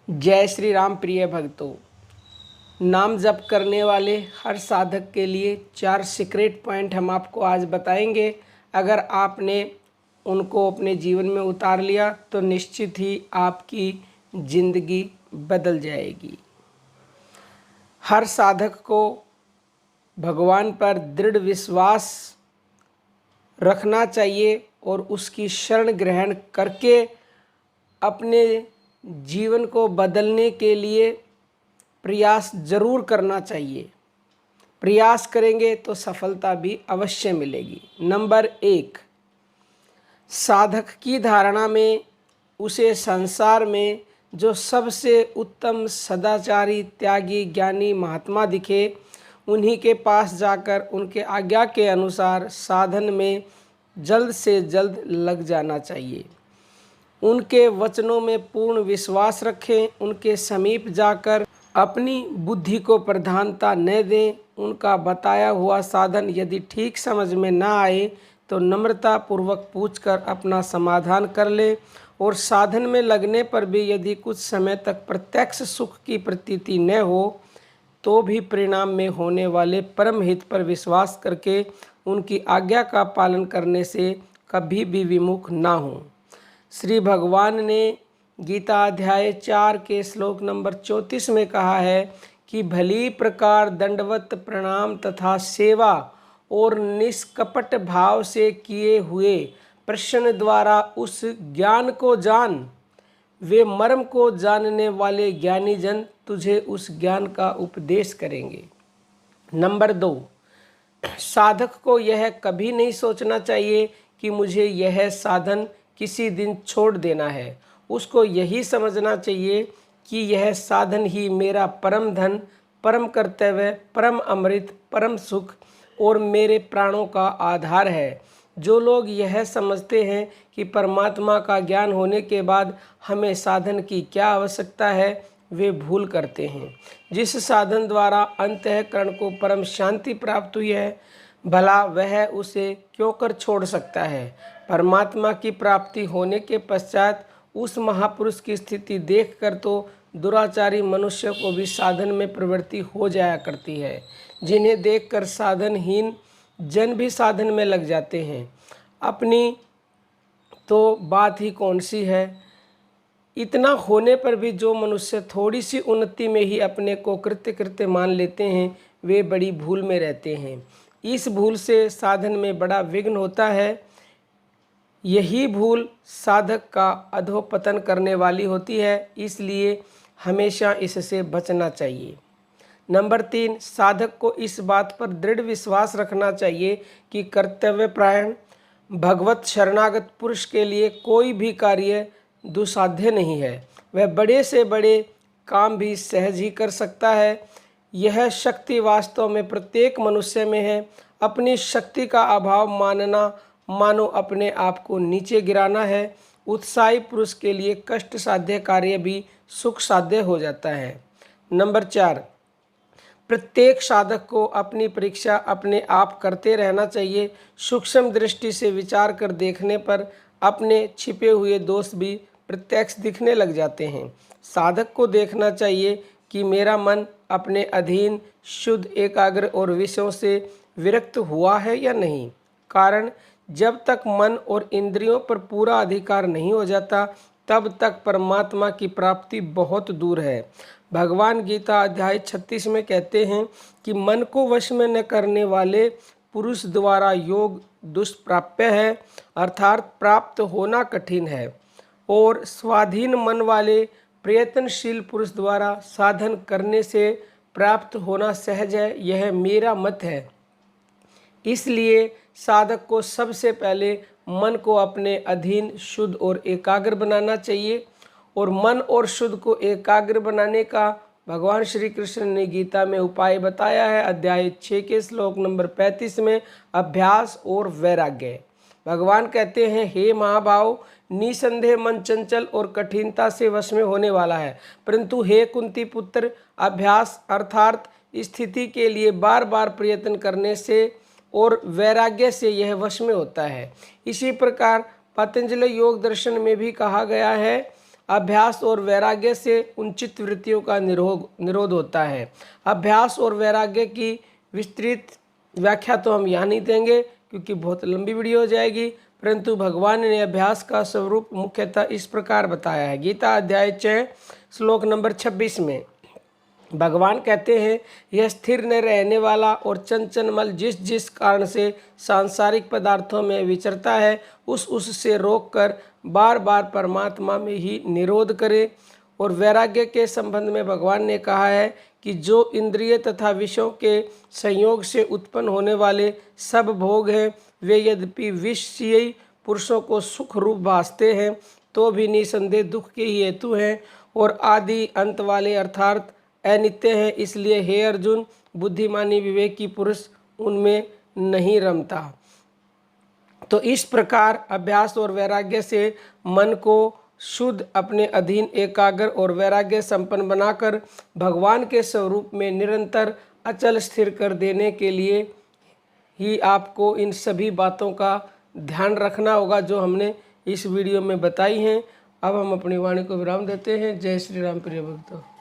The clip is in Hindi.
जय श्री राम। प्रिय भक्तों, नाम जप करने वाले हर साधक के लिए 4 सीक्रेट पॉइंट हम आपको आज बताएंगे। अगर आपने उनको अपने जीवन में उतार लिया तो निश्चित ही आपकी जिंदगी बदल जाएगी। हर साधक को भगवान पर दृढ़ विश्वास रखना चाहिए और उसकी शरण ग्रहण करके अपने जीवन को बदलने के लिए प्रयास जरूर करना चाहिए। प्रयास करेंगे तो सफलता भी अवश्य मिलेगी। नंबर 1, साधक की धारणा में उसे संसार में जो सबसे उत्तम सदाचारी, त्यागी, ज्ञानी महात्मा दिखे, उन्हीं के पास जाकर उनके आज्ञा के अनुसार साधन में जल्द से जल्द लग जाना चाहिए। उनके वचनों में पूर्ण विश्वास रखें। उनके समीप जाकर अपनी बुद्धि को प्रधानता न दें। उनका बताया हुआ साधन यदि ठीक समझ में ना आए तो नम्रता पूर्वक पूछकर अपना समाधान कर ले। और साधन में लगने पर भी यदि कुछ समय तक प्रत्यक्ष सुख की प्रतीति न हो तो भी परिणाम में होने वाले परम हित पर विश्वास करके उनकी आज्ञा का पालन करने से कभी भी विमुख ना हो। श्री भगवान ने गीता अध्याय 4 के श्लोक नंबर 34 में कहा है कि भली प्रकार दंडवत प्रणाम तथा सेवा और निष्कपट भाव से किए हुए प्रश्न द्वारा उस ज्ञान को जान। वे मर्म को जानने वाले ज्ञानी जन तुझे उस ज्ञान का उपदेश करेंगे। नंबर 2, साधक को यह कभी नहीं सोचना चाहिए कि मुझे यह साधन किसी दिन छोड़ देना है। उसको यही समझना चाहिए कि यह साधन ही मेरा परम धन, परम कर्तव्य, परम अमृत, परम सुख और मेरे प्राणों का आधार है। जो लोग यह समझते हैं कि परमात्मा का ज्ञान होने के बाद हमें साधन की क्या आवश्यकता है, वे भूल करते हैं। जिस साधन द्वारा अंतःकरण को परम शांति प्राप्त हुई है, भला वह उसे क्यों कर छोड़ सकता है। परमात्मा की प्राप्ति होने के पश्चात उस महापुरुष की स्थिति देखकर तो दुराचारी मनुष्य को भी साधन में प्रवृत्ति हो जाया करती है, जिन्हें देखकर साधनहीन जन भी साधन में लग जाते हैं। अपनी तो बात ही कौन सी है। इतना होने पर भी जो मनुष्य थोड़ी सी उन्नति में ही अपने को कृत्य मान लेते हैं, वे बड़ी भूल में रहते हैं। इस भूल से साधन में बड़ा विघ्न होता है। यही भूल साधक का अधोपतन करने वाली होती है, इसलिए हमेशा इससे बचना चाहिए। नंबर 3, साधक को इस बात पर दृढ़ विश्वास रखना चाहिए कि कर्तव्यपरायण भगवत शरणागत पुरुष के लिए कोई भी कार्य दुस्साध्य नहीं है। वह बड़े से बड़े काम भी सहज ही कर सकता है। यह शक्ति वास्तव में प्रत्येक मनुष्य में है। अपनी शक्ति का अभाव मानना मानो अपने आप को नीचे गिराना है। उत्साही पुरुष के लिए कष्ट साध्य कार्य भी सुख साध्य हो जाता है। नंबर 4, प्रत्येक साधक को अपनी परीक्षा अपने आप करते रहना चाहिए। सूक्ष्म दृष्टि से विचार कर देखने पर अपने छिपे हुए दोष भी प्रत्यक्ष दिखने लग जाते हैं। साधक को देखना चाहिए कि मेरा मन अपने अधीन, शुद्ध, एकाग्र और विषयों से विरक्त हुआ है या नहीं। कारण जब तक मन और इंद्रियों पर पूरा अधिकार नहीं हो जाता तब तक परमात्मा की प्राप्ति बहुत दूर है। भगवान गीता अध्याय 36 में कहते हैं कि मन को वश में न करने वाले पुरुष द्वारा योग दुष्प्राप्य है, अर्थात प्राप्त होना कठिन है। और स्वाधीन मन वाले प्रयत्नशील पुरुष द्वारा साधन करने से प्राप्त होना सहज है। यह मेरा मत है। इसलिए साधक को सबसे पहले मन को अपने अधीन, शुद्ध और एकाग्र बनाना चाहिए। और मन और शुद्ध को एकाग्र बनाने का भगवान श्री कृष्ण ने गीता में उपाय बताया है। अध्याय 6 के श्लोक नंबर 35 में अभ्यास और वैराग्य। भगवान कहते हैं, हे महाभाव, निसंदेह मन चंचल और कठिनता से वश में होने वाला है, परंतु हे कुंती पुत्र, अभ्यास अर्थात स्थिति के लिए बार बार प्रयत्न करने से और वैराग्य से यह वश में होता है। इसी प्रकार पतंजलि योग दर्शन में भी कहा गया है, अभ्यास और वैराग्य से उचित वृत्तियों का निरोध होता है। अभ्यास और वैराग्य की विस्तृत व्याख्या तो हम यहाँ नहीं देंगे क्योंकि बहुत लंबी वीडियो हो जाएगी, परंतु भगवान ने अभ्यास का स्वरूप मुख्यतः इस प्रकार बताया है। गीता अध्याय 6 श्लोक नंबर 26 में भगवान कहते हैं, यह स्थिर न रहने वाला और चंचल मन जिस जिस कारण से सांसारिक पदार्थों में विचरता है उससे रोककर बार बार परमात्मा में ही निरोध करे। और वैराग्य के संबंध में भगवान ने कहा है कि जो इंद्रिय तथा विषयों के संयोग से उत्पन्न होने वाले सब भोग हैं वे यद्यपि विषयी पुरुषों को सुख रूप भासते हैं तो भी निसंदेह दुख के ही हेतु हैं और आदि अंत वाले अर्थात अनित्य हैं। इसलिए हे अर्जुन, बुद्धिमानी विवेकी पुरुष उनमें नहीं रमता। तो इस प्रकार अभ्यास और वैराग्य से मन को शुद्ध, अपने अधीन, एकाग्र और वैराग्य संपन्न बनाकर भगवान के स्वरूप में निरंतर अचल स्थिर कर देने के लिए ही आपको इन सभी बातों का ध्यान रखना होगा जो हमने इस वीडियो में बताई हैं। अब हम अपनी वाणी को विराम देते हैं। जय श्री राम प्रिय भक्तों।